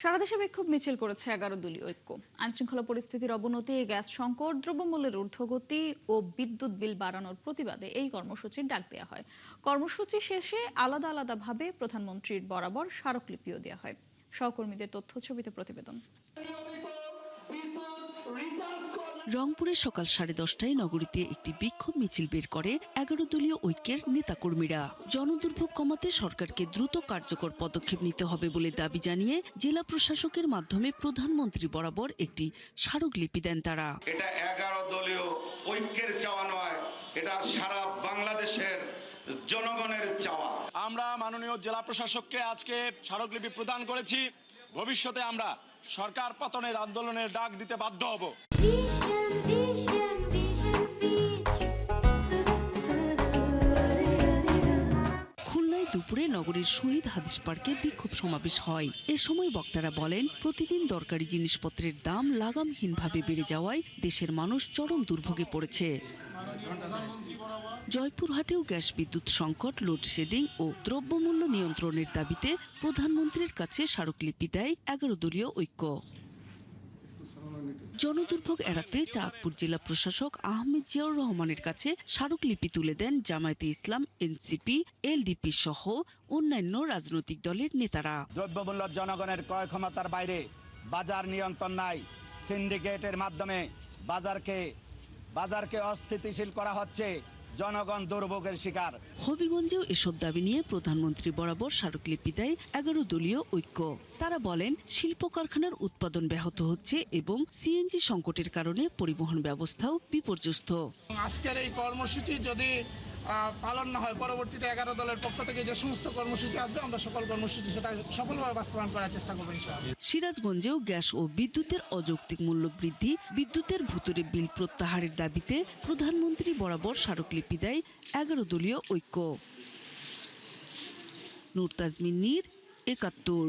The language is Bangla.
সারা দেশে বিক্ষোভ মিছিল করেছে 11 দলীয় ঐক্য। আইনশৃঙ্খলা পরিস্থিতির অবনতি, গ্যাস সংকট, দ্রব্যমূল্যের ঊর্ধ্বগতি ও বিদ্যুৎ বিল বাড়ানোর প্রতিবাদে এই কর্মসূচির ডাক দেওয়া হয়। কর্মসূচি শেষে আলাদা আলাদাভাবে প্রধানমন্ত্রীর বরাবর স্মারকলিপিও দেওয়া হয়। সহকর্মীদের তথ্য ছবিতে প্রতিবেদন। রংপুরে সকাল 10:30টায় নগরীতে একটি বিক্ষোভ মিছিল বের করে 11 দলীয় ঐক্যের নেতাকর্মীরা। জনদুর্ভোগ কমাতে সরকারকে দ্রুত কার্যকর পদক্ষেপ নিতে হবে বলে দাবি জানিয়ে জেলা প্রশাসকের মাধ্যমে প্রধানমন্ত্রী বরাবর একটি স্মারকলিপি দেন তারা। এটা 11 দলীয় ঐক্যের চাওয়া নয়, এটা সারা বাংলাদেশের জনগণের চাওয়া। আমরা মাননীয় জেলা প্রশাসককে আজকে স্মারকলিপি প্রদান করেছি। ভবিষ্যতে আমরা সরকার পতনের আন্দোলনের ডাক দিতে বাধ্য হব। খুলনায় দুপুরে নগরীর শহীদ হাদিস পার্কে বিক্ষোভ সমাবেশ হয়। এ সময় বক্তারা বলেন, প্রতিদিন দরকারি জিনিসপত্রের দাম লাগামহীনভাবে বেড়ে যাওয়ায় দেশের মানুষ চরম দুর্ভোগে পড়েছে। জয়পুরহাটেও গ্যাস বিদ্যুৎ সংকট, লোডশেডিং ও দ্রব্যমূল্য নিয়ন্ত্রণের দাবিতে প্রধানমন্ত্রীর কাছে স্মারকলিপি দেয় 11 দলীয় ঐক্য। জনদুর্ভোগ এড়াতে চাঁদপুর জেলা প্রশাসক আহমেদ জিয়াউর রহমানের কাছে স্মারকলিপি তুলে দেন জামায়াতে ইসলাম, এনসিপি, এলডিপি সহ অন্যান্য রাজনৈতিক দলের নেতারা। দ্রব্যমূল্য জনগণের ক্রয় ক্ষমতার বাইরে, বাজার নিয়ন্ত্রণ নাই, সিন্ডিকেটের মাধ্যমে বাজারকে অস্থিতিশীল করা হচ্ছে, জনগণ দুর্ভোগের শিকার। হবিগঞ্জেও এসব দাবি নিয়ে প্রধানমন্ত্রী বরাবর স্মারকলিপি দেয় 11 দলীয় ঐক্য। তারা বলেন, শিল্প কারখানার উৎপাদন ব্যাহত হচ্ছে এবং সিএনজি সংকটের কারণে পরিবহন ব্যবস্থাও বিপর্যস্ত। আজকের এই কর্মসূচি যদি পালন না হয়, পরবর্তীতে 11 দলের পক্ষ থেকে যে সমস্ত কর্মসূচি আসবে, আমরা সকল কর্মসূচি সেটা সফলভাবে বাস্তবায়ন করার চেষ্টা করবো ইনশাআল্লাহ। সিরাজগঞ্জেও গ্যাস ও বিদ্যুতের অযৌক্তিক মূল্য বৃদ্ধি, বিদ্যুতের ভুতুরে বিল প্রত্যাহারের দাবিতে প্রধানমন্ত্রী বরাবর স্মারকলিপি দেয় 11 দলীয় ঐক্য। নূর তাজমিন নীর, 71।